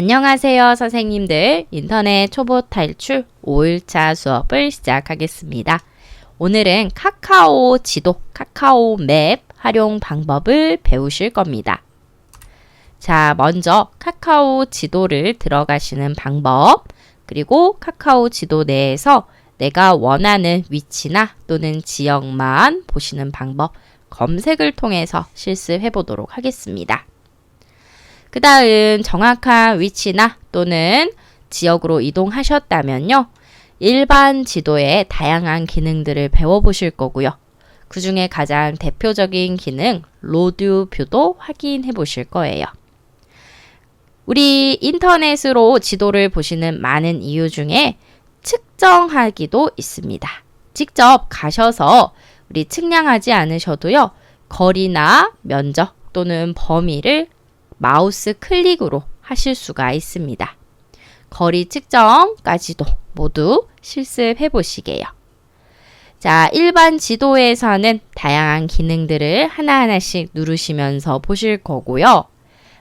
안녕하세요, 선생님들. 인터넷 초보 탈출 5일차 수업을 시작하겠습니다. 오늘은 카카오 지도, 카카오 맵 활용 방법을 배우실 겁니다. 자, 먼저 카카오 지도를 들어가시는 방법, 그리고 카카오 지도 내에서 내가 원하는 위치나 또는 지역만 보시는 방법, 검색을 통해서 실습해 보도록 하겠습니다. 그 다음 정확한 위치나 또는 지역으로 이동하셨다면요. 일반 지도의 다양한 기능들을 배워보실 거고요. 그 중에 가장 대표적인 기능, 로드뷰도 확인해 보실 거예요. 우리 인터넷으로 지도를 보시는 많은 이유 중에 측정하기도 있습니다. 직접 가셔서 우리 측량하지 않으셔도요. 거리나 면적 또는 범위를 마우스 클릭으로 하실 수가 있습니다. 거리 측정까지도 모두 실습해 보시게요. 자, 일반 지도에서는 다양한 기능들을 하나하나씩 누르시면서 보실 거고요.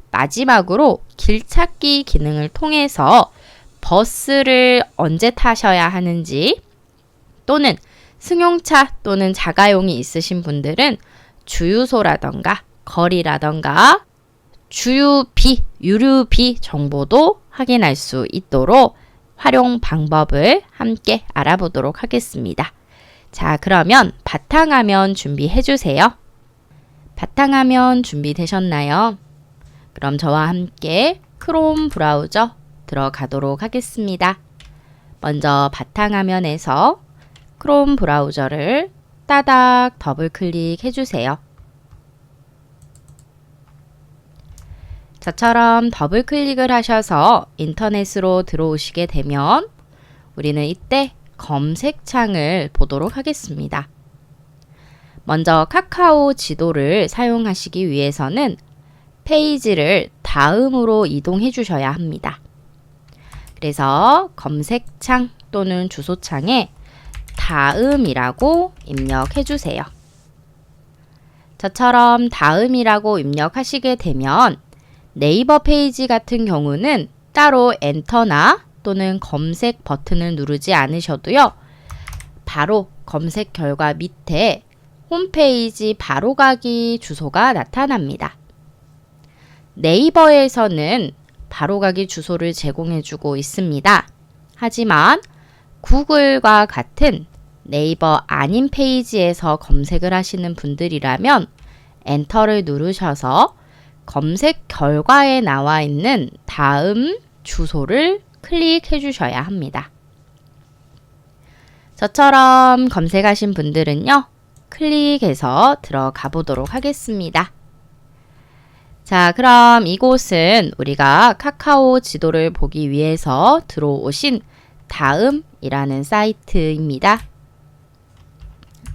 마지막으로 길찾기 기능을 통해서 버스를 언제 타셔야 하는지 또는 승용차 또는 자가용이 있으신 분들은 주유소라던가 거리라던가 주유비, 유류비 정보도 확인할 수 있도록 활용 방법을 함께 알아보도록 하겠습니다. 자, 그러면 바탕화면 준비해 주세요. 바탕화면 준비되셨나요? 그럼 저와 함께 크롬 브라우저 들어가도록 하겠습니다. 먼저 바탕화면에서 크롬 브라우저를 따닥 더블 클릭해 주세요. 저처럼 더블 클릭을 하셔서 인터넷으로 들어오시게 되면 우리는 이때 검색창을 보도록 하겠습니다. 먼저 카카오 지도를 사용하시기 위해서는 페이지를 다음으로 이동해 주셔야 합니다. 그래서 검색창 또는 주소창에 다음이라고 입력해 주세요. 저처럼 다음이라고 입력하시게 되면 네이버 페이지 같은 경우는 따로 엔터나 또는 검색 버튼을 누르지 않으셔도요. 바로 검색 결과 밑에 홈페이지 바로가기 주소가 나타납니다. 네이버에서는 바로가기 주소를 제공해주고 있습니다. 하지만 구글과 같은 네이버 아닌 페이지에서 검색을 하시는 분들이라면 엔터를 누르셔서 검색 결과에 나와 있는 다음 주소를 클릭해 주셔야 합니다. 저처럼 검색하신 분들은요. 클릭해서 들어가 보도록 하겠습니다. 자, 그럼 이곳은 우리가 카카오 지도를 보기 위해서 들어오신 다음이라는 사이트입니다.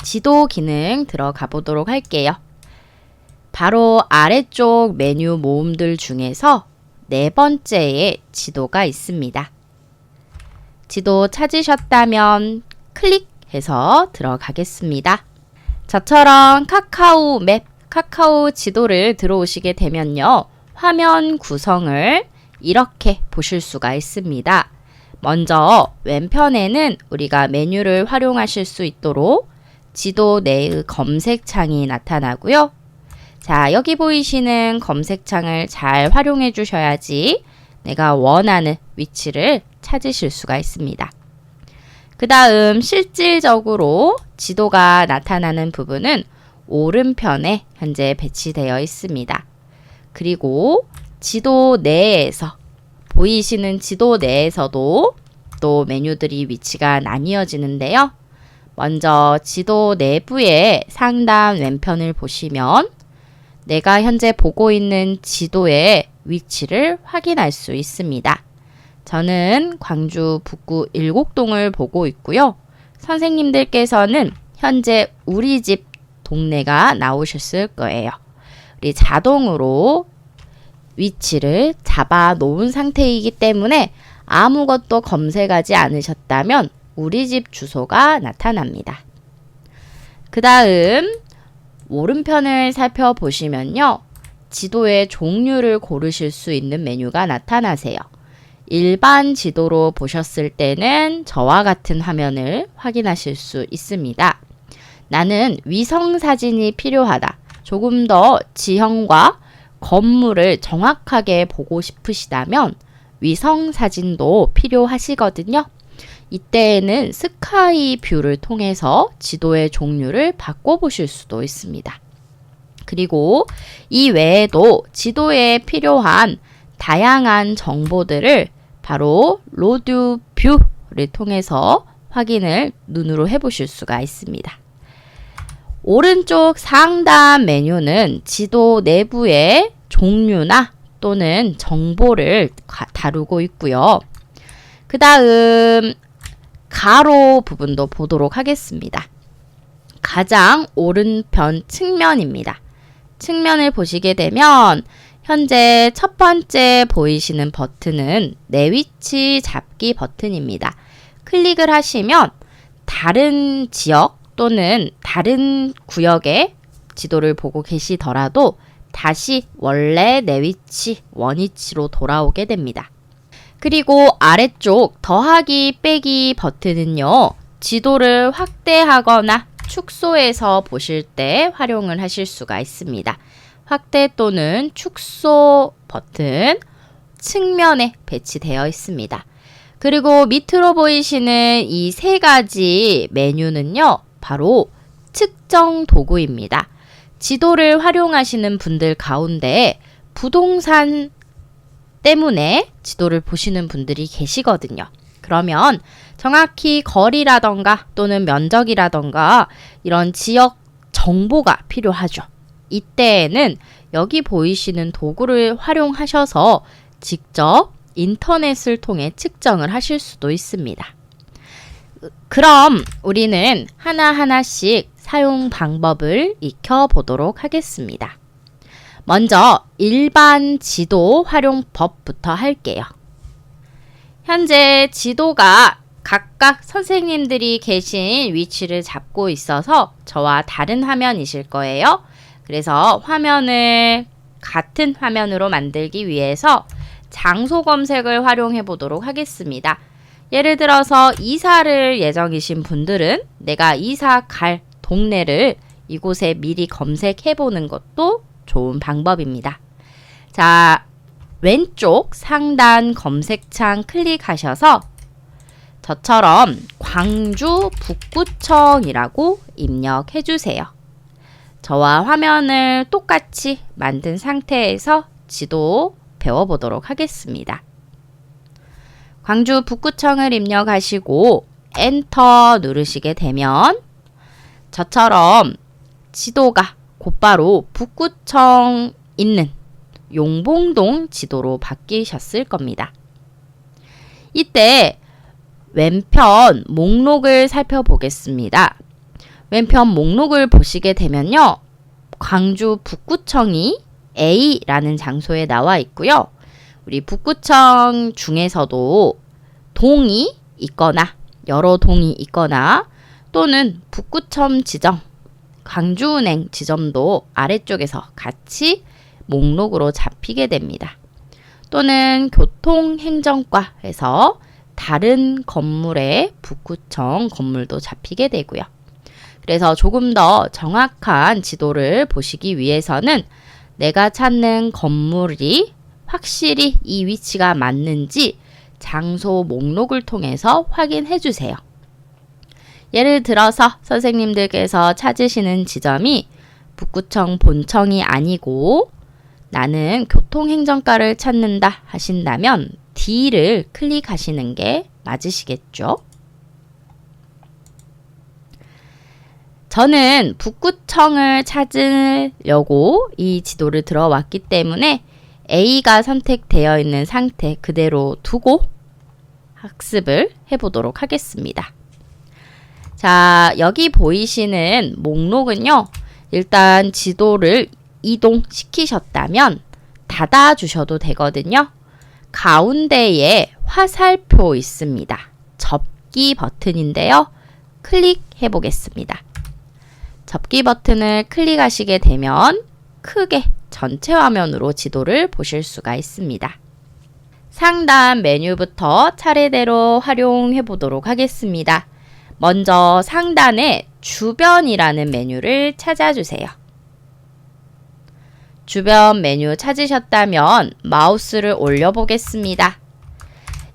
지도 기능 들어가 보도록 할게요. 바로 아래쪽 메뉴 모음들 중에서 네 번째에 지도가 있습니다. 지도 찾으셨다면 클릭해서 들어가겠습니다. 저처럼 카카오 맵, 카카오 지도를 들어오시게 되면요. 화면 구성을 이렇게 보실 수가 있습니다. 먼저 왼편에는 우리가 메뉴를 활용하실 수 있도록 지도 내의 검색창이 나타나고요. 자, 여기 보이시는 검색창을 잘 활용해 주셔야지 내가 원하는 위치를 찾으실 수가 있습니다. 그 다음 실질적으로 지도가 나타나는 부분은 오른편에 현재 배치되어 있습니다. 그리고 지도 내에서 보이시는 지도 내에서도 또 메뉴들이 위치가 나뉘어지는데요. 먼저 지도 내부의 상단 왼편을 보시면 내가 현재 보고 있는 지도의 위치를 확인할 수 있습니다. 저는 광주 북구 일곡동을 보고 있고요. 선생님들께서는 현재 우리 집 동네가 나오셨을 거예요. 우리 자동으로 위치를 잡아 놓은 상태이기 때문에 아무것도 검색하지 않으셨다면 우리 집 주소가 나타납니다. 그 다음 오른편을 살펴보시면요. 지도의 종류를 고르실 수 있는 메뉴가 나타나세요. 일반 지도로 보셨을 때는 저와 같은 화면을 확인하실 수 있습니다. 나는 위성 사진이 필요하다. 조금 더 지형과 건물을 정확하게 보고 싶으시다면 위성 사진도 필요하시거든요. 이때에는 스카이 뷰를 통해서 지도의 종류를 바꿔보실 수도 있습니다. 그리고 이 외에도 지도에 필요한 다양한 정보들을 바로 로드 뷰를 통해서 확인을 눈으로 해보실 수가 있습니다. 오른쪽 상단 메뉴는 지도 내부의 종류나 또는 정보를 다루고 있고요. 그 다음 가로 부분도 보도록 하겠습니다. 가장 오른편 측면입니다. 측면을 보시게 되면 현재 첫 번째 보이시는 버튼은 내 위치 잡기 버튼입니다. 클릭을 하시면 다른 지역 또는 다른 구역의 지도를 보고 계시더라도 다시 원래 내 위치, 원위치로 돌아오게 됩니다. 그리고 아래쪽 더하기 빼기 버튼은요. 지도를 확대하거나 축소해서 보실 때 활용을 하실 수가 있습니다. 확대 또는 축소 버튼 측면에 배치되어 있습니다. 그리고 밑으로 보이시는 이 세 가지 메뉴는요. 바로 측정 도구입니다. 지도를 활용하시는 분들 가운데 부동산 때문에 지도를 보시는 분들이 계시거든요. 그러면 정확히 거리라던가 또는 면적이라던가 이런 지역 정보가 필요하죠. 이때에는 여기 보이시는 도구를 활용하셔서 직접 인터넷을 통해 측정을 하실 수도 있습니다. 그럼 우리는 하나하나씩 사용 방법을 익혀보도록 하겠습니다. 먼저 일반 지도 활용법부터 할게요. 현재 지도가 각각 선생님들이 계신 위치를 잡고 있어서 저와 다른 화면이실 거예요. 그래서 화면을 같은 화면으로 만들기 위해서 장소 검색을 활용해 보도록 하겠습니다. 예를 들어서 이사를 예정이신 분들은 내가 이사 갈 동네를 이곳에 미리 검색해 보는 것도 좋은 방법입니다. 자, 왼쪽 상단 검색창 클릭하셔서 저처럼 광주 북구청이라고 입력해 주세요. 저와 화면을 똑같이 만든 상태에서 지도 배워보도록 하겠습니다. 광주 북구청을 입력하시고 엔터 누르시게 되면 저처럼 지도가 곧바로 북구청 있는 용봉동 지도로 바뀌셨을 겁니다. 이때 왼편 목록을 살펴보겠습니다. 왼편 목록을 보시게 되면요. 광주 북구청이 A라는 장소에 나와 있고요. 우리 북구청 중에서도 동이 있거나 여러 동이 있거나 또는 북구청 지점, 광주은행 지점도 아래쪽에서 같이 목록으로 잡히게 됩니다. 또는 교통행정과에서 다른 건물의 북구청 건물도 잡히게 되고요. 그래서 조금 더 정확한 지도를 보시기 위해서는 내가 찾는 건물이 확실히 이 위치가 맞는지 장소 목록을 통해서 확인해 주세요. 예를 들어서 선생님들께서 찾으시는 지점이 북구청 본청이 아니고 나는 교통행정과를 찾는다 하신다면 D를 클릭하시는 게 맞으시겠죠? 저는 북구청을 찾으려고 이 지도를 들어왔기 때문에 A가 선택되어 있는 상태 그대로 두고 학습을 해보도록 하겠습니다. 자, 여기 보이시는 목록은요. 일단 지도를 이동시키셨다면 닫아주셔도 되거든요. 가운데에 화살표 있습니다. 접기 버튼인데요. 클릭해 보겠습니다. 접기 버튼을 클릭하시게 되면 크게 전체 화면으로 지도를 보실 수가 있습니다. 상단 메뉴부터 차례대로 활용해 보도록 하겠습니다. 먼저 상단에 주변이라는 메뉴를 찾아주세요. 주변 메뉴 찾으셨다면 마우스를 올려보겠습니다.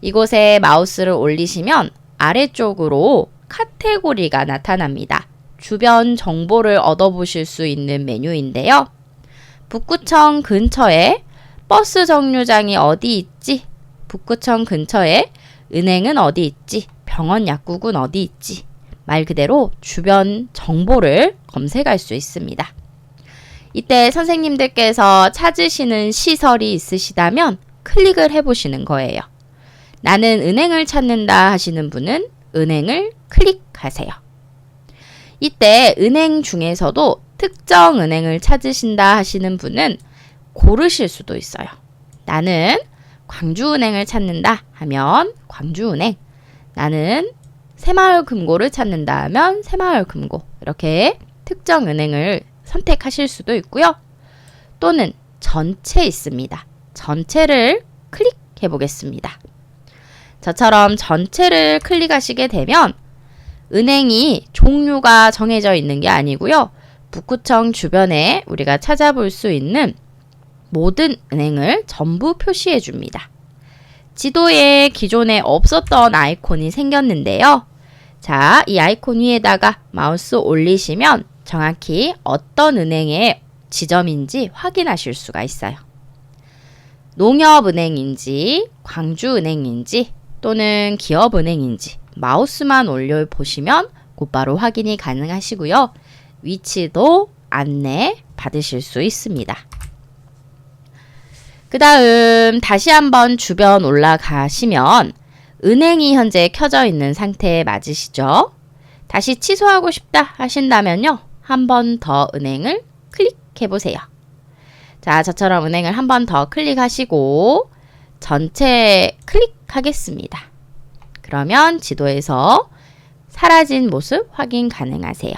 이곳에 마우스를 올리시면 아래쪽으로 카테고리가 나타납니다. 주변 정보를 얻어보실 수 있는 메뉴인데요. 북구청 근처에 버스 정류장이 어디 있지? 북구청 근처에 은행은 어디 있지? 병원 약국은 어디 있지? 말 그대로 주변 정보를 검색할 수 있습니다. 이때 선생님들께서 찾으시는 시설이 있으시다면 클릭을 해보시는 거예요. 나는 은행을 찾는다 하시는 분은 은행을 클릭하세요. 이때 은행 중에서도 특정 은행을 찾으신다 하시는 분은 고르실 수도 있어요. 나는 광주은행을 찾는다 하면 광주은행, 나는 새마을금고를 찾는다 하면 새마을금고, 이렇게 특정 은행을 선택하실 수도 있고요. 또는 전체 있습니다. 전체를 클릭해 보겠습니다. 저처럼 전체를 클릭하시게 되면 은행이 종류가 정해져 있는 게 아니고요. 북구청 주변에 우리가 찾아볼 수 있는 모든 은행을 전부 표시해 줍니다. 지도에 기존에 없었던 아이콘이 생겼는데요. 자, 이 아이콘 위에다가 마우스 올리시면 정확히 어떤 은행의 지점인지 확인하실 수가 있어요. 농협은행인지 광주은행인지 또는 기업은행인지 마우스만 올려보시면 곧바로 확인이 가능하시고요. 위치도 안내 받으실 수 있습니다. 그 다음 다시 한번 주변 올라가시면 은행이 현재 켜져 있는 상태에 맞으시죠? 다시 취소하고 싶다 하신다면요. 한 번 더 은행을 클릭해 보세요. 자, 저처럼 은행을 한 번 더 클릭하시고 전체 클릭하겠습니다. 그러면 지도에서 사라진 모습 확인 가능하세요.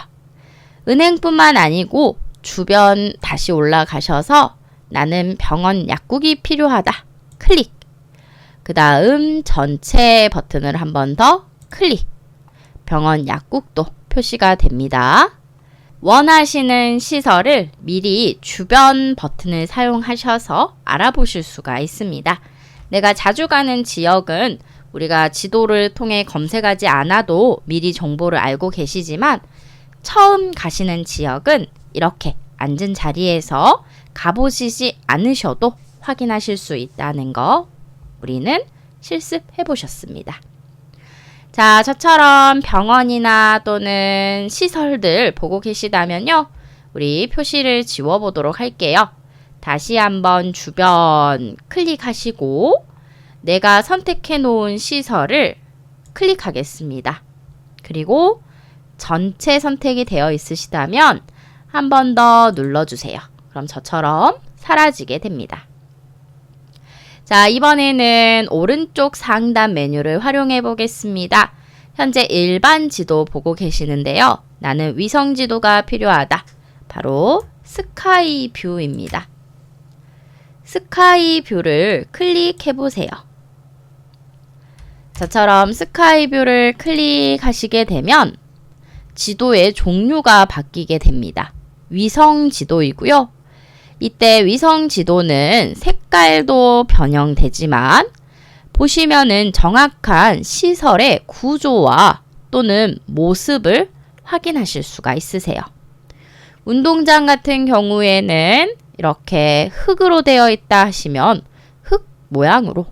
은행뿐만 아니고 주변 다시 올라가셔서 나는 병원 약국이 필요하다. 클릭. 그 다음 전체 버튼을 한 번 더 클릭. 병원 약국도 표시가 됩니다. 원하시는 시설을 미리 주변 버튼을 사용하셔서 알아보실 수가 있습니다. 내가 자주 가는 지역은 우리가 지도를 통해 검색하지 않아도 미리 정보를 알고 계시지만 처음 가시는 지역은 이렇게 앉은 자리에서 가보시지 않으셔도 확인하실 수 있다는 거 우리는 실습해 보셨습니다. 자, 저처럼 병원이나 또는 시설들 보고 계시다면요. 우리 표시를 지워보도록 할게요. 다시 한번 주변 클릭하시고 내가 선택해 놓은 시설을 클릭하겠습니다. 그리고 전체 선택이 되어 있으시다면 한 번 더 눌러주세요. 그럼 저처럼 사라지게 됩니다. 자, 이번에는 오른쪽 상단 메뉴를 활용해 보겠습니다. 현재 일반 지도 보고 계시는데요. 나는 위성 지도가 필요하다. 바로 스카이 뷰입니다. 스카이 뷰를 클릭해 보세요. 저처럼 스카이 뷰를 클릭하시게 되면 지도의 종류가 바뀌게 됩니다. 위성 지도이고요. 이때 위성 지도는 색깔도 변형되지만 보시면은 정확한 시설의 구조와 또는 모습을 확인하실 수가 있으세요. 운동장 같은 경우에는 이렇게 흙으로 되어 있다 하시면 흙 모양으로,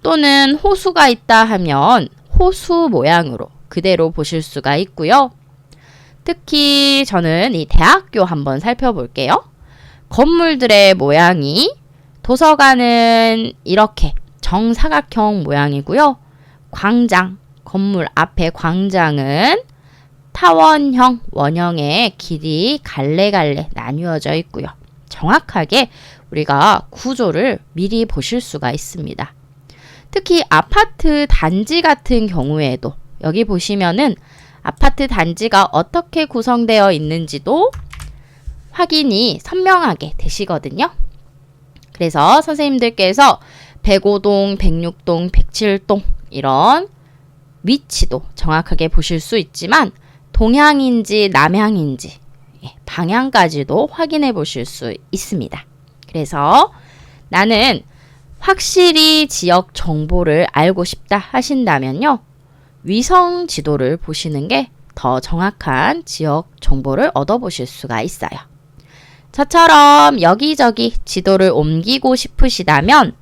또는 호수가 있다 하면 호수 모양으로 그대로 보실 수가 있고요. 특히 저는 이 대학교 한번 살펴볼게요. 건물들의 모양이 도서관은 이렇게 정사각형 모양이고요. 광장, 건물 앞에 광장은 타원형, 원형의 길이 갈래갈래 나뉘어져 있고요. 정확하게 우리가 구조를 미리 보실 수가 있습니다. 특히 아파트 단지 같은 경우에도 여기 보시면은 아파트 단지가 어떻게 구성되어 있는지도 확인이 선명하게 되시거든요. 그래서 선생님들께서 105동, 106동, 107동 이런 위치도 정확하게 보실 수 있지만 동향인지 남향인지 방향까지도 확인해 보실 수 있습니다. 그래서 나는 확실히 지역 정보를 알고 싶다 하신다면요. 위성 지도를 보시는 게 더 정확한 지역 정보를 얻어보실 수가 있어요. 저처럼 여기저기 지도를 옮기고 싶으시다면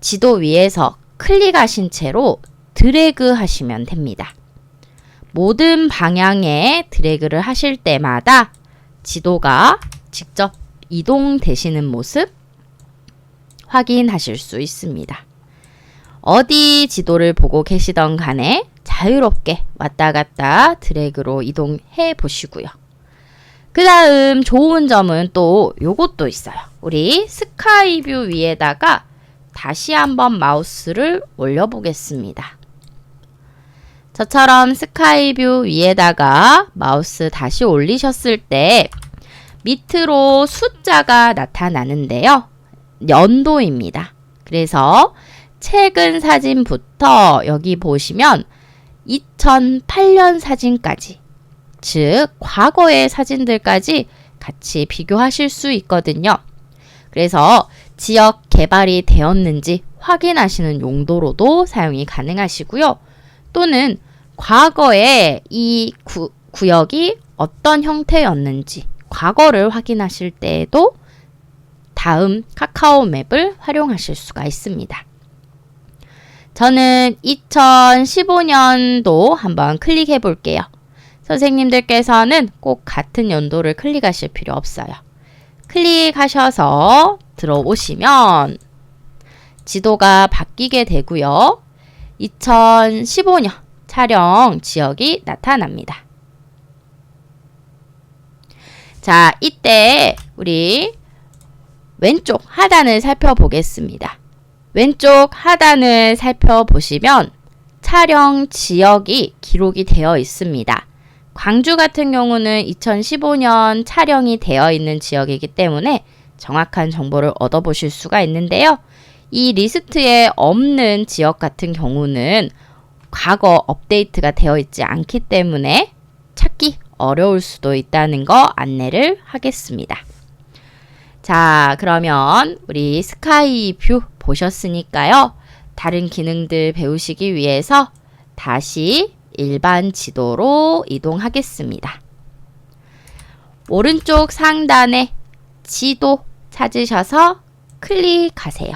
지도 위에서 클릭하신 채로 드래그 하시면 됩니다. 모든 방향에 드래그를 하실 때마다 지도가 직접 이동되시는 모습 확인하실 수 있습니다. 어디 지도를 보고 계시던 간에 자유롭게 왔다 갔다 드래그로 이동해 보시고요. 그 다음 좋은 점은 또 요것도 있어요. 우리 스카이뷰 위에다가 다시 한번 마우스를 올려보겠습니다. 저처럼 스카이뷰 위에다가 마우스 다시 올리셨을 때 밑으로 숫자가 나타나는데요. 연도입니다. 그래서 최근 사진부터 여기 보시면 2008년 사진까지, 즉 과거의 사진들까지 같이 비교하실 수 있거든요. 그래서 지역 개발이 되었는지 확인하시는 용도로도 사용이 가능하시고요. 또는 과거에 이 구역이 어떤 형태였는지 과거를 확인하실 때에도 다음 카카오 맵을 활용하실 수가 있습니다. 저는 2015년도 한번 클릭해 볼게요. 선생님들께서는 꼭 같은 연도를 클릭하실 필요 없어요. 클릭하셔서 들어오시면 지도가 바뀌게 되고요. 2015년 촬영 지역이 나타납니다. 자, 이때 우리 왼쪽 하단을 살펴보겠습니다. 왼쪽 하단을 살펴보시면 촬영 지역이 기록이 되어 있습니다. 광주 같은 경우는 2015년 촬영이 되어 있는 지역이기 때문에 정확한 정보를 얻어보실 수가 있는데요. 이 리스트에 없는 지역 같은 경우는 과거 업데이트가 되어 있지 않기 때문에 찾기 어려울 수도 있다는 거 안내를 하겠습니다. 자, 그러면 우리 스카이뷰 보셨으니까요. 다른 기능들 배우시기 위해서 다시 일반 지도로 이동하겠습니다. 오른쪽 상단에 지도 찾으셔서 클릭하세요.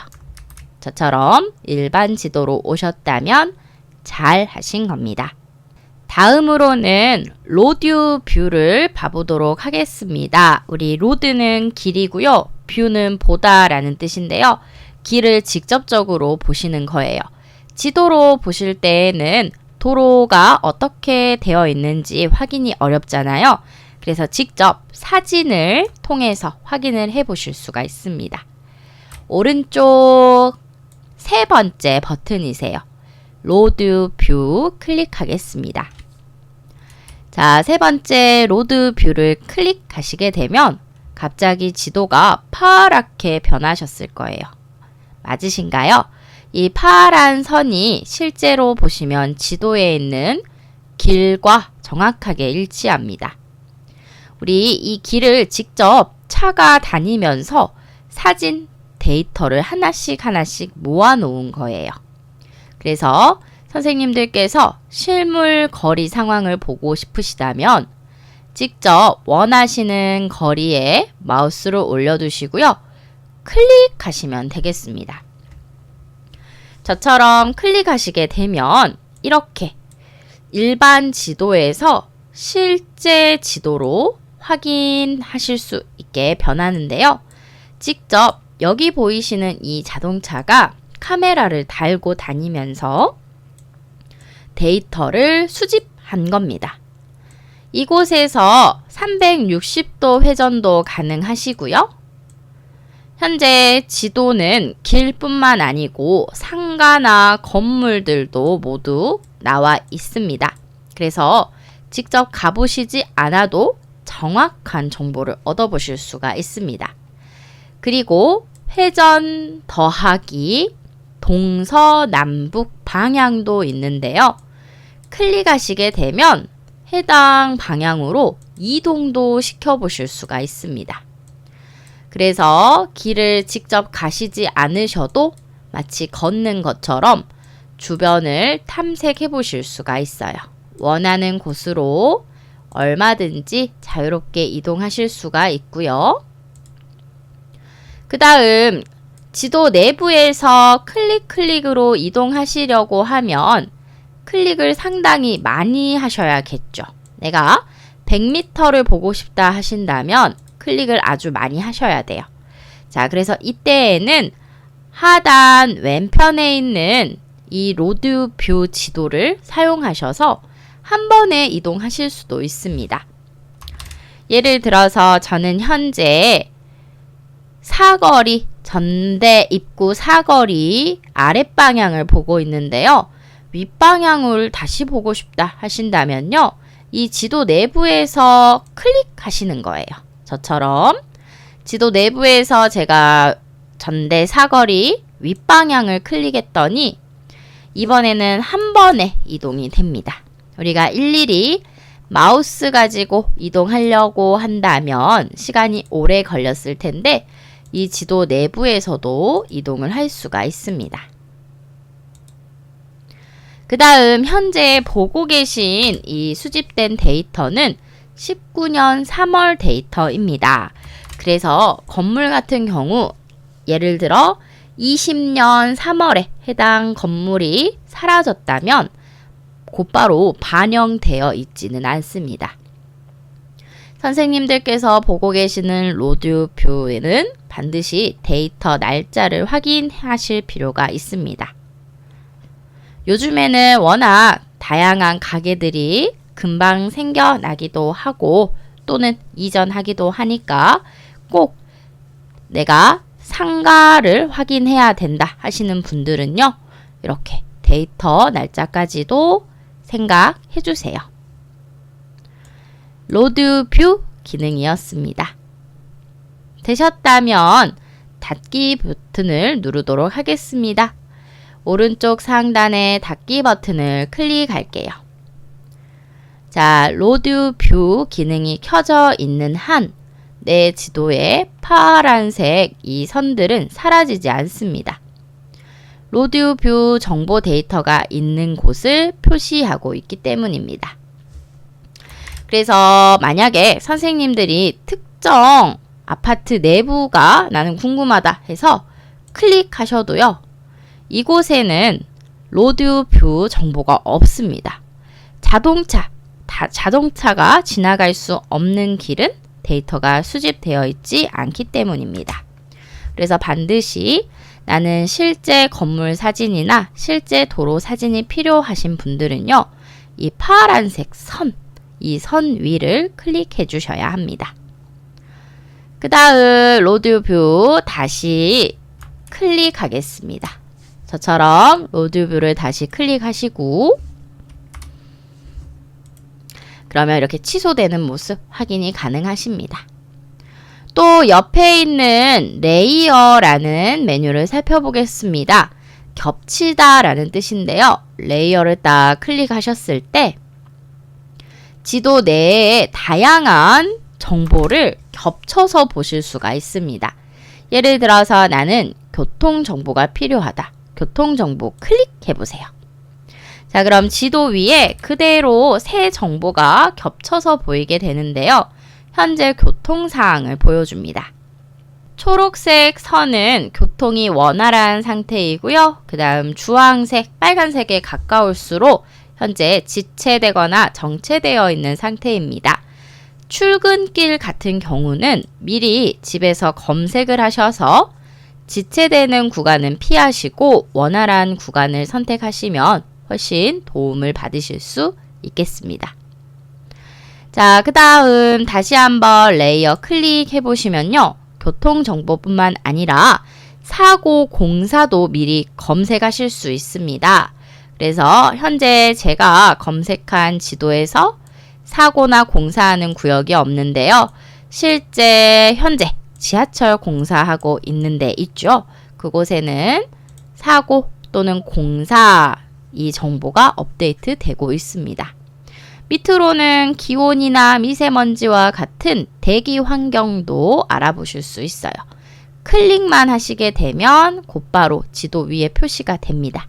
저처럼 일반 지도로 오셨다면 잘 하신 겁니다. 다음으로는 로드 뷰를 봐보도록 하겠습니다. 우리 로드는 길이고요. 뷰는 보다라는 뜻인데요. 길을 직접적으로 보시는 거예요. 지도로 보실 때에는 도로가 어떻게 되어 있는지 확인이 어렵잖아요. 그래서 직접 사진을 통해서 확인을 해 보실 수가 있습니다. 오른쪽 세 번째 버튼이세요. 로드 뷰 클릭하겠습니다. 자, 세 번째 로드 뷰를 클릭하시게 되면 갑자기 지도가 파랗게 변하셨을 거예요. 맞으신가요? 이 파란 선이 실제로 보시면 지도에 있는 길과 정확하게 일치합니다. 우리 이 길을 직접 차가 다니면서 사진 데이터를 하나씩 모아 놓은 거예요. 그래서 선생님들께서 실물 거리 상황을 보고 싶으시다면 직접 원하시는 거리에 마우스를 올려두시고요. 클릭하시면 되겠습니다. 저처럼 클릭하시게 되면 이렇게 일반 지도에서 실제 지도로 확인하실 수 있게 변하는데요. 직접 여기 보이시는 이 자동차가 카메라를 달고 다니면서 데이터를 수집한 겁니다. 이곳에서 360도 회전도 가능하시고요. 현재 지도는 길뿐만 아니고 상가나 건물들도 모두 나와 있습니다. 그래서 직접 가보시지 않아도 정확한 정보를 얻어보실 수가 있습니다. 그리고 회전 더하기 동서남북 방향도 있는데요. 클릭하시게 되면 해당 방향으로 이동도 시켜보실 수가 있습니다. 그래서 길을 직접 가시지 않으셔도 마치 걷는 것처럼 주변을 탐색해 보실 수가 있어요. 원하는 곳으로 얼마든지 자유롭게 이동하실 수가 있고요. 그 다음 지도 내부에서 클릭으로 이동하시려고 하면 클릭을 상당히 많이 하셔야겠죠. 내가 100m를 보고 싶다 하신다면 클릭을 아주 많이 하셔야 돼요. 자, 그래서 이때에는 하단 왼편에 있는 이 로드 뷰 지도를 사용하셔서 한 번에 이동하실 수도 있습니다. 예를 들어서 저는 현재 사거리, 전대 입구 사거리 아랫방향을 보고 있는데요. 윗방향을 다시 보고 싶다 하신다면요. 이 지도 내부에서 클릭하시는 거예요. 저처럼 지도 내부에서 제가 전대 사거리 윗방향을 클릭했더니 이번에는 한 번에 이동이 됩니다. 우리가 일일이 마우스 가지고 이동하려고 한다면 시간이 오래 걸렸을 텐데 이 지도 내부에서도 이동을 할 수가 있습니다. 그 다음 현재 보고 계신 이 수집된 데이터는 19년 3월 데이터입니다. 그래서 건물 같은 경우 예를 들어 20년 3월에 해당 건물이 사라졌다면 곧바로 반영되어 있지는 않습니다. 선생님들께서 보고 계시는 로드뷰에는 반드시 데이터 날짜를 확인하실 필요가 있습니다. 요즘에는 워낙 다양한 가게들이 금방 생겨나기도 하고 또는 이전하기도 하니까 꼭 내가 상가를 확인해야 된다 하시는 분들은요. 이렇게 데이터 날짜까지도 생각해 주세요. 로드뷰 기능이었습니다. 되셨다면 닫기 버튼을 누르도록 하겠습니다. 오른쪽 상단의 닫기 버튼을 클릭할게요. 자, 로드뷰 기능이 켜져 있는 한 내 지도에 파란색 이 선들은 사라지지 않습니다. 로드뷰 정보 데이터가 있는 곳을 표시하고 있기 때문입니다. 그래서 만약에 선생님들이 특정 아파트 내부가 나는 궁금하다 해서 클릭하셔도요. 이곳에는 로드뷰 정보가 없습니다. 자동차가 지나갈 수 없는 길은 데이터가 수집되어 있지 않기 때문입니다. 그래서 반드시 나는 실제 건물 사진이나 실제 도로 사진이 필요하신 분들은요. 이 파란색 선, 이 선 위를 클릭해 주셔야 합니다. 그 다음 로드뷰 다시 클릭하겠습니다. 저처럼 로드뷰를 다시 클릭하시고 그러면 이렇게 취소되는 모습 확인이 가능하십니다. 또 옆에 있는 레이어라는 메뉴를 살펴보겠습니다. 겹치다 라는 뜻인데요. 레이어를 딱 클릭하셨을 때 지도 내에 다양한 정보를 겹쳐서 보실 수가 있습니다. 예를 들어서 나는 교통정보가 필요하다. 교통정보 클릭해보세요. 자, 그럼 지도 위에 그대로 새 정보가 겹쳐서 보이게 되는데요. 현재 교통사항을 보여줍니다. 초록색 선은 교통이 원활한 상태이고요. 그 다음 주황색, 빨간색에 가까울수록 현재 지체되거나 정체되어 있는 상태입니다. 출근길 같은 경우는 미리 집에서 검색을 하셔서 지체되는 구간은 피하시고 원활한 구간을 선택하시면 훨씬 도움을 받으실 수 있겠습니다. 자, 그 다음 다시 한번 레이어 클릭해 보시면요. 교통정보뿐만 아니라 사고 공사도 미리 검색하실 수 있습니다. 그래서 현재 제가 검색한 지도에서 사고나 공사하는 구역이 없는데요. 실제 현재 지하철 공사하고 있는 데 있죠. 그곳에는 사고 또는 공사 이 정보가 업데이트 되고 있습니다. 밑으로는 기온이나 미세먼지와 같은 대기 환경도 알아보실 수 있어요. 클릭만 하시게 되면 곧바로 지도 위에 표시가 됩니다.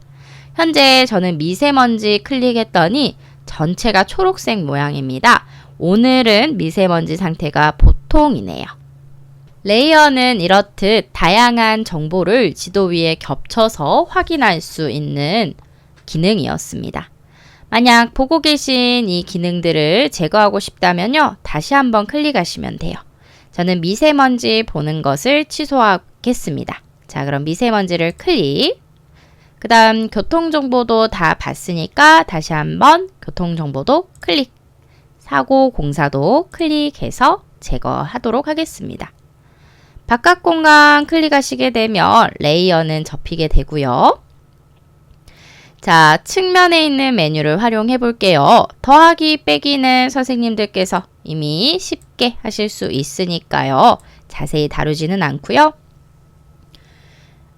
현재 저는 미세먼지 클릭했더니 전체가 초록색 모양입니다. 오늘은 미세먼지 상태가 보통이네요. 레이어는 이렇듯 다양한 정보를 지도 위에 겹쳐서 확인할 수 있는 기능이었습니다. 만약 보고 계신 이 기능들을 제거하고 싶다면요. 다시 한번 클릭하시면 돼요. 저는 미세먼지 보는 것을 취소하겠습니다. 자, 그럼 미세먼지를 클릭. 그 다음 교통정보도 다 봤으니까 다시 한번 교통정보도 클릭. 사고 공사도 클릭해서 제거하도록 하겠습니다. 바깥 공간 클릭하시게 되면 레이어는 접히게 되고요. 자, 측면에 있는 메뉴를 활용해 볼게요. 더하기 빼기는 선생님들께서 이미 쉽게 하실 수 있으니까요. 자세히 다루지는 않고요.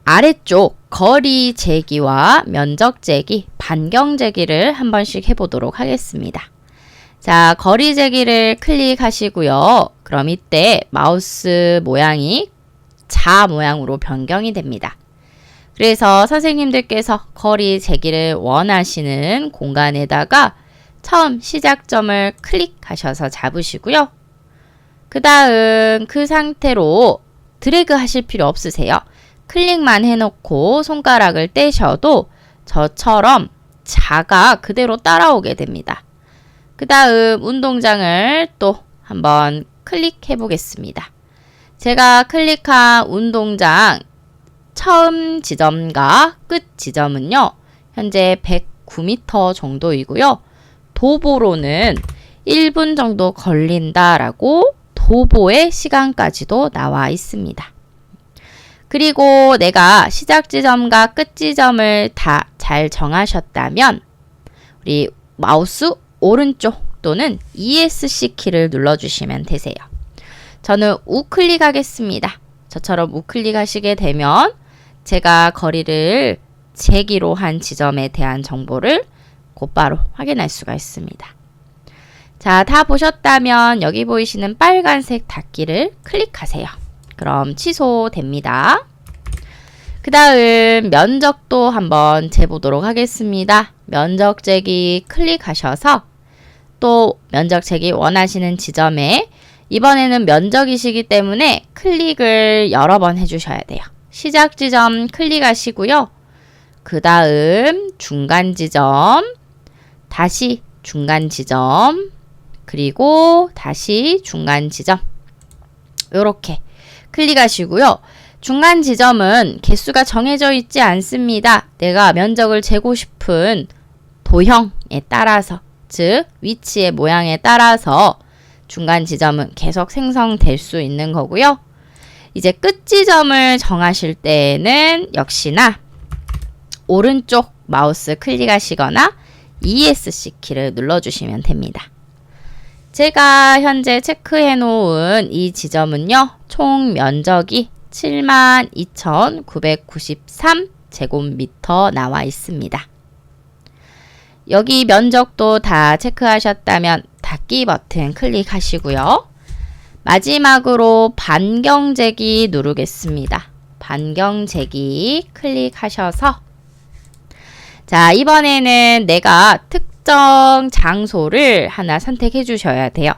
아래쪽 거리 재기와 면적 재기, 반경 재기를 한 번씩 해보도록 하겠습니다. 자, 거리 재기를 클릭하시고요. 그럼 이때 마우스 모양이 자 모양으로 변경이 됩니다. 그래서 선생님들께서 거리 재기를 원하시는 공간에다가 처음 시작점을 클릭하셔서 잡으시고요. 그 다음 그 상태로 드래그 하실 필요 없으세요. 클릭만 해놓고 손가락을 떼셔도 저처럼 자가 그대로 따라오게 됩니다. 그 다음 운동장을 또 한번 클릭해 보겠습니다. 제가 클릭한 운동장 처음 지점과 끝 지점은요. 현재 109m 정도이고요. 도보로는 1분 정도 걸린다라고 도보의 시간까지도 나와 있습니다. 그리고 내가 시작 지점과 끝 지점을 다 잘 정하셨다면 우리 마우스 오른쪽 또는 ESC 키를 눌러주시면 되세요. 저는 우클릭 하겠습니다. 저처럼 우클릭 하시게 되면 제가 거리를 재기로 한 지점에 대한 정보를 곧바로 확인할 수가 있습니다. 자, 다 보셨다면 여기 보이시는 빨간색 닫기를 클릭하세요. 그럼 취소됩니다. 그 다음 면적도 한번 재보도록 하겠습니다. 면적 재기 클릭하셔서 또 면적 재기 원하시는 지점에 이번에는 면적이시기 때문에 클릭을 여러 번 해주셔야 돼요. 시작 지점 클릭하시고요. 그 다음 중간 지점, 다시 중간 지점, 그리고 다시 중간 지점 이렇게 클릭하시고요. 중간 지점은 개수가 정해져 있지 않습니다. 내가 면적을 재고 싶은 도형에 따라서, 즉 위치의 모양에 따라서 중간 지점은 계속 생성될 수 있는 거고요. 이제 끝 지점을 정하실 때에는 역시나 오른쪽 마우스 클릭하시거나 ESC 키를 눌러주시면 됩니다. 제가 현재 체크해 놓은 이 지점은요. 총 면적이 72,993 제곱미터 나와 있습니다. 여기 면적도 다 체크하셨다면 닫기 버튼 클릭하시고요. 마지막으로 반경재기 누르겠습니다. 반경재기 클릭하셔서 자, 이번에는 내가 특정 장소를 하나 선택해 주셔야 돼요.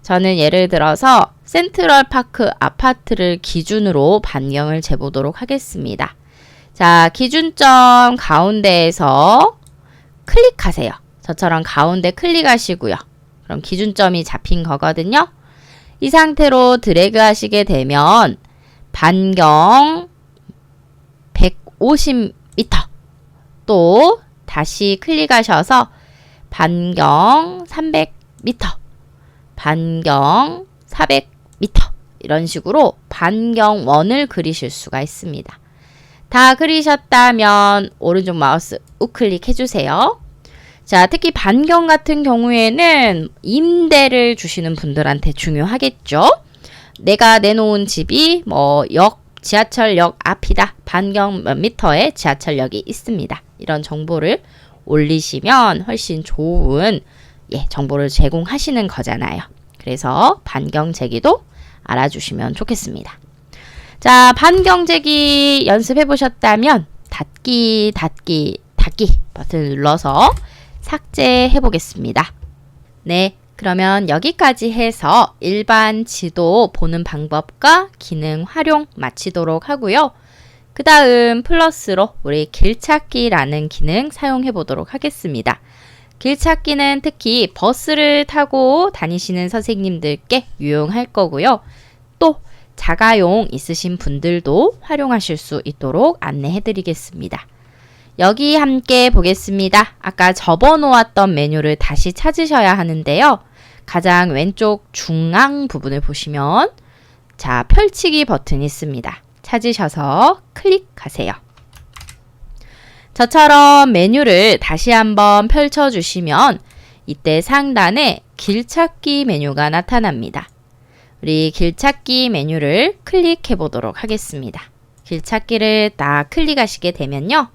저는 예를 들어서 센트럴파크 아파트를 기준으로 반경을 재보도록 하겠습니다. 자, 기준점 가운데에서 클릭하세요. 저처럼 가운데 클릭하시고요. 그럼 기준점이 잡힌 거거든요. 이 상태로 드래그 하시게 되면 반경 150m 또 다시 클릭하셔서 반경 300m 반경 400m 이런 식으로 반경원을 그리실 수가 있습니다. 다 그리셨다면 오른쪽 마우스 우클릭 해주세요. 자, 특히 반경 같은 경우에는 임대를 주시는 분들한테 중요하겠죠. 내가 내놓은 집이 뭐 지하철역 앞이다. 반경 몇 미터에 지하철역이 있습니다. 이런 정보를 올리시면 훨씬 좋은 정보를 제공하시는 거잖아요. 그래서 반경재기도 알아주시면 좋겠습니다. 자, 반경재기 연습해 보셨다면 닫기 버튼을 눌러서 삭제해 보겠습니다. 네, 그러면 여기까지 해서 일반 지도 보는 방법과 기능 활용 마치도록 하고요. 그 다음 플러스로 우리 길찾기라는 기능 사용해 보도록 하겠습니다. 길찾기는 특히 버스를 타고 다니시는 선생님들께 유용할 거고요. 또 자가용 있으신 분들도 활용하실 수 있도록 안내해 드리겠습니다. 여기 함께 보겠습니다. 아까 접어놓았던 메뉴를 다시 찾으셔야 하는데요. 가장 왼쪽 중앙 부분을 보시면 자, 펼치기 버튼이 있습니다. 찾으셔서 클릭하세요. 저처럼 메뉴를 다시 한번 펼쳐주시면 이때 상단에 길찾기 메뉴가 나타납니다. 우리 길찾기 메뉴를 클릭해 보도록 하겠습니다. 길찾기를 딱 클릭하시게 되면요.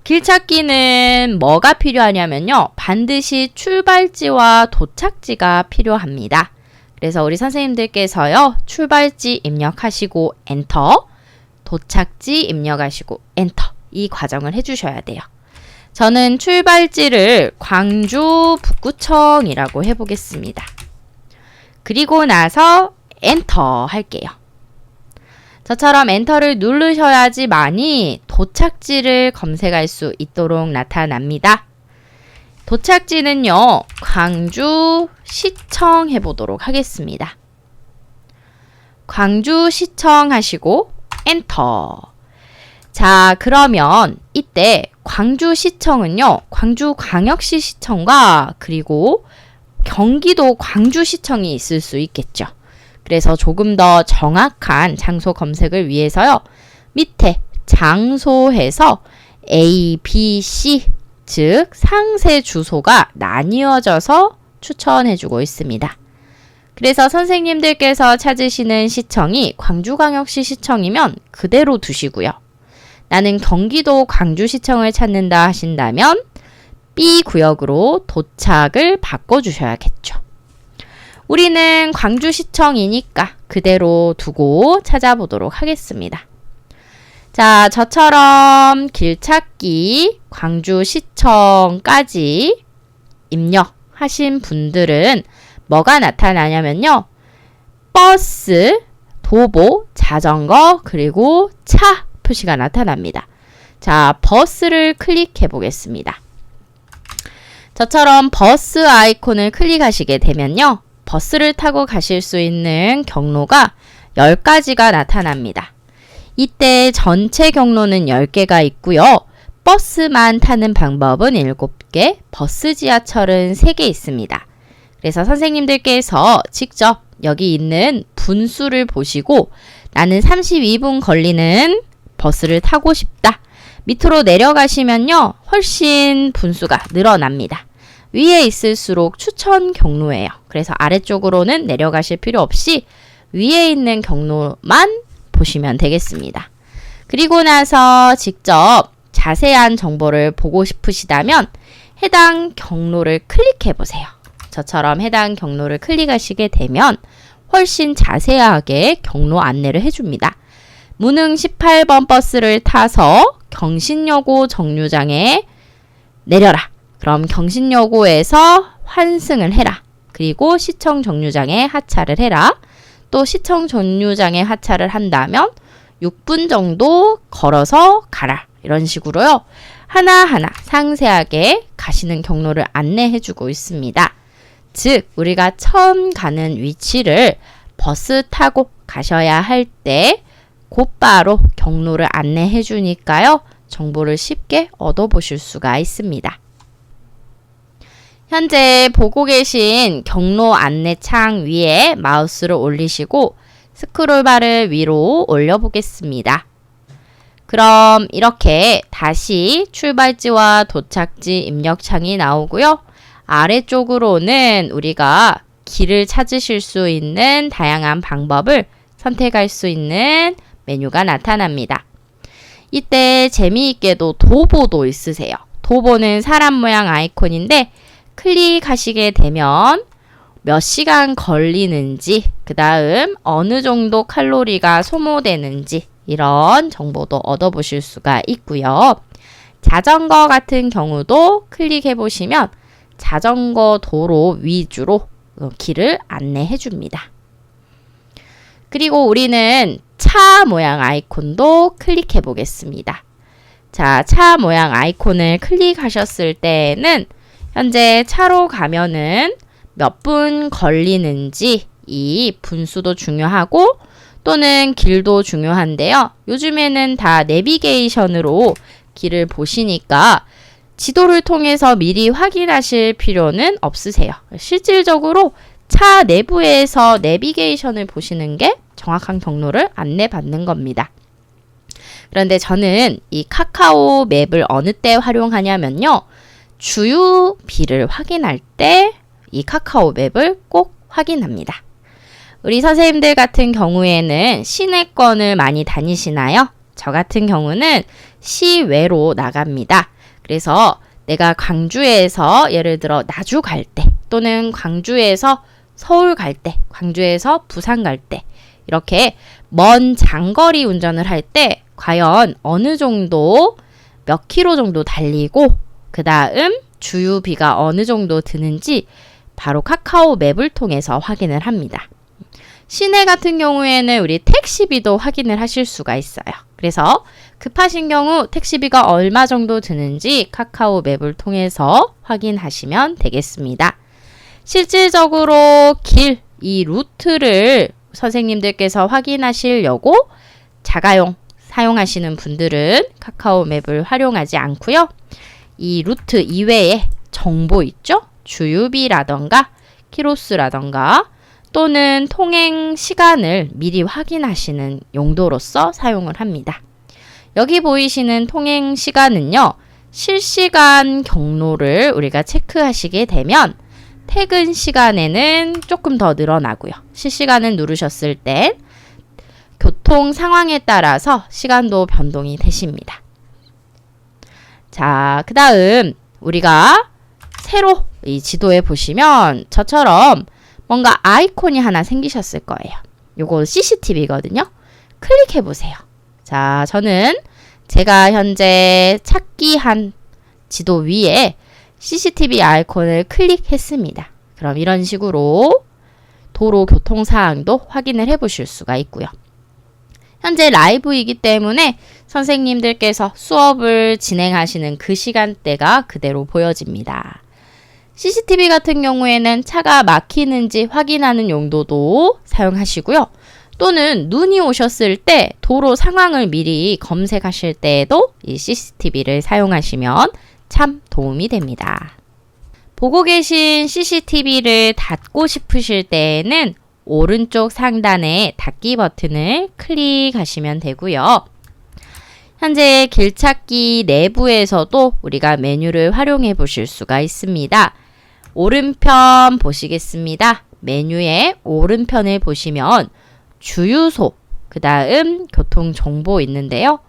길찾기는 뭐가 필요하냐면요. 반드시 출발지와 도착지가 필요합니다. 그래서 우리 선생님들께서요. 출발지 입력하시고 엔터, 도착지 입력하시고 엔터 이 과정을 해주셔야 돼요. 저는 출발지를 광주 북구청이라고 해보겠습니다. 그리고 나서 엔터 할게요. 저처럼 엔터를 누르셔야지만이 도착지를 검색할 수 있도록 나타납니다. 도착지는요, 광주시청 해보도록 하겠습니다. 광주시청 하시고 엔터. 자, 그러면 이때 광주시청은요, 광주광역시 시청과 그리고 경기도 광주시청이 있을 수 있겠죠. 그래서 조금 더 정확한 장소 검색을 위해서요. 밑에 장소에서 A, B, C 즉 상세 주소가 나뉘어져서 추천해주고 있습니다. 그래서 선생님들께서 찾으시는 시청이 광주광역시 시청이면 그대로 두시고요. 나는 경기도 광주시청을 찾는다 하신다면 B 구역으로 도착을 바꿔주셔야겠죠. 우리는 광주시청이니까 그대로 두고 찾아보도록 하겠습니다. 자, 저처럼 길찾기 광주시청까지 입력하신 분들은 뭐가 나타나냐면요. 버스, 도보, 자전거, 그리고 차 표시가 나타납니다. 자, 버스를 클릭해 보겠습니다. 저처럼 버스 아이콘을 클릭하시게 되면요. 버스를 타고 가실 수 있는 경로가 10가지가 나타납니다. 이때 전체 경로는 10개가 있고요. 버스만 타는 방법은 7개, 버스 지하철은 3개 있습니다. 그래서 선생님들께서 직접 여기 있는 분수를 보시고 나는 32분 걸리는 버스를 타고 싶다. 밑으로 내려가시면요. 훨씬 분수가 늘어납니다. 위에 있을수록 추천 경로예요. 그래서 아래쪽으로는 내려가실 필요 없이 위에 있는 경로만 보시면 되겠습니다. 그리고 나서 직접 자세한 정보를 보고 싶으시다면 해당 경로를 클릭해 보세요. 저처럼 해당 경로를 클릭하시게 되면 훨씬 자세하게 경로 안내를 해줍니다. 무능 18번 버스를 타서 경신여고 정류장에 내려라. 그럼 경신여고에서 환승을 해라. 그리고 시청 정류장에 하차를 해라. 또 시청 정류장에 하차를 한다면 6분 정도 걸어서 가라. 이런 식으로요. 하나하나 상세하게 가시는 경로를 안내해주고 있습니다. 즉 우리가 처음 가는 위치를 버스 타고 가셔야 할 때 곧바로 경로를 안내해 주니까요. 정보를 쉽게 얻어보실 수가 있습니다. 현재 보고 계신 경로 안내창 위에 마우스를 올리시고 스크롤바를 위로 올려보겠습니다. 그럼 이렇게 다시 출발지와 도착지 입력창이 나오고요. 아래쪽으로는 우리가 길을 찾으실 수 있는 다양한 방법을 선택할 수 있는 메뉴가 나타납니다. 이때 재미있게도 도보도 있으세요. 도보는 사람 모양 아이콘인데 클릭하시게 되면 몇 시간 걸리는지, 그 다음 어느 정도 칼로리가 소모되는지 이런 정보도 얻어보실 수가 있고요. 자전거 같은 경우도 클릭해 보시면 자전거 도로 위주로 길을 안내해 줍니다. 그리고 우리는 차 모양 아이콘도 클릭해 보겠습니다. 자, 차 모양 아이콘을 클릭하셨을 때는 현재 차로 가면은 몇 분 걸리는지 이 분수도 중요하고 또는 길도 중요한데요. 요즘에는 다 내비게이션으로 길을 보시니까 지도를 통해서 미리 확인하실 필요는 없으세요. 실질적으로 차 내부에서 내비게이션을 보시는 게 정확한 경로를 안내받는 겁니다. 그런데 저는 이 카카오 맵을 어느 때 활용하냐면요. 주유비를 확인할 때 이 카카오 맵을 꼭 확인합니다. 우리 선생님들 같은 경우에는 시내권을 많이 다니시나요? 저 같은 경우는 시외로 나갑니다. 그래서 내가 광주에서 예를 들어 나주 갈 때 또는 광주에서 서울 갈 때, 광주에서 부산 갈 때 이렇게 먼 장거리 운전을 할 때 과연 어느 정도 몇 킬로 정도 달리고 그 다음 주유비가 어느 정도 드는지 바로 카카오 맵을 통해서 확인을 합니다. 시내 같은 경우에는 우리 택시비도 확인을 하실 수가 있어요. 그래서 급하신 경우 택시비가 얼마 정도 드는지 카카오 맵을 통해서 확인하시면 되겠습니다. 실질적으로 길, 이 루트를 선생님들께서 확인하시려고 자가용 사용하시는 분들은 카카오 맵을 활용하지 않고요. 이 루트 이외에 정보 있죠? 주유비라던가 키로수라던가 또는 통행 시간을 미리 확인하시는 용도로서 사용을 합니다. 여기 보이시는 통행 시간은요. 실시간 경로를 우리가 체크하시게 되면 퇴근 시간에는 조금 더 늘어나고요. 실시간을 누르셨을 때 교통 상황에 따라서 시간도 변동이 되십니다. 자, 그 다음 우리가 새로 이 지도에 보시면 저처럼 뭔가 아이콘이 하나 생기셨을 거예요. 요거 CCTV거든요. 클릭해 보세요. 자, 저는 제가 현재 찾기 한 지도 위에 CCTV 아이콘을 클릭했습니다. 그럼 이런 식으로 도로 교통 사항도 확인을 해 보실 수가 있고요. 현재 라이브이기 때문에 선생님들께서 수업을 진행하시는 그 시간대가 그대로 보여집니다. CCTV 같은 경우에는 차가 막히는지 확인하는 용도도 사용하시고요. 또는 눈이 오셨을 때 도로 상황을 미리 검색하실 때에도 이 CCTV를 사용하시면 참 도움이 됩니다. 보고 계신 CCTV를 닫고 싶으실 때에는 오른쪽 상단에 닫기 버튼을 클릭하시면 되고요. 현재 길찾기 내부에서도 우리가 메뉴를 활용해 보실 수가 있습니다. 오른편 보시겠습니다. 메뉴의 오른편을 보시면 주유소, 그 다음 교통정보 있는데요.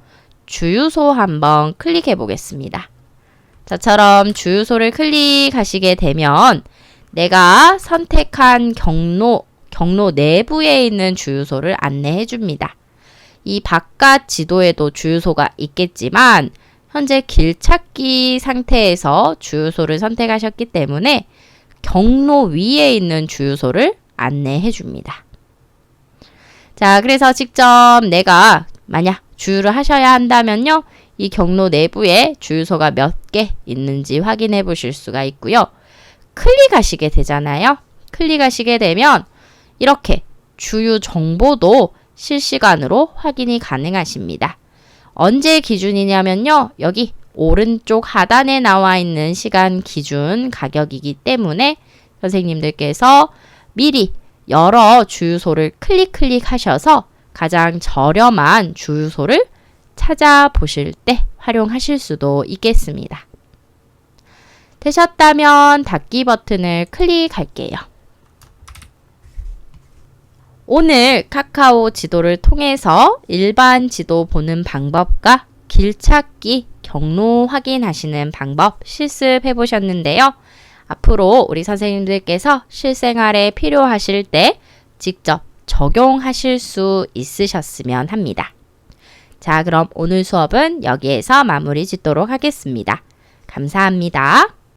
주유소 한번 클릭해 보겠습니다. 저처럼 주유소를 클릭하시게 되면 내가 선택한 경로 내부에 있는 주유소를 안내해 줍니다. 이 바깥 지도에도 주유소가 있겠지만 현재 길찾기 상태에서 주유소를 선택하셨기 때문에 경로 위에 있는 주유소를 안내해 줍니다. 자, 그래서 직접 내가 만약 주유를 하셔야 한다면요. 이 경로 내부에 주유소가 몇 개 있는지 확인해 보실 수가 있고요. 클릭하시게 되잖아요. 클릭하시게 되면 이렇게 주유 정보도 실시간으로 확인이 가능하십니다. 언제 기준이냐면요. 여기 오른쪽 하단에 나와 있는 시간 기준 가격이기 때문에 선생님들께서 미리 여러 주유소를 클릭하셔서 가장 저렴한 주유소를 찾아보실 때 활용하실 수도 있겠습니다. 되셨다면 닫기 버튼을 클릭할게요. 오늘 카카오 지도를 통해서 일반 지도 보는 방법과 길 찾기, 경로 확인하시는 방법 실습해 보셨는데요. 앞으로 우리 선생님들께서 실생활에 필요하실 때 직접 적용하실 수 있으셨으면 합니다. 자, 그럼 오늘 수업은 여기에서 마무리 짓도록 하겠습니다. 감사합니다.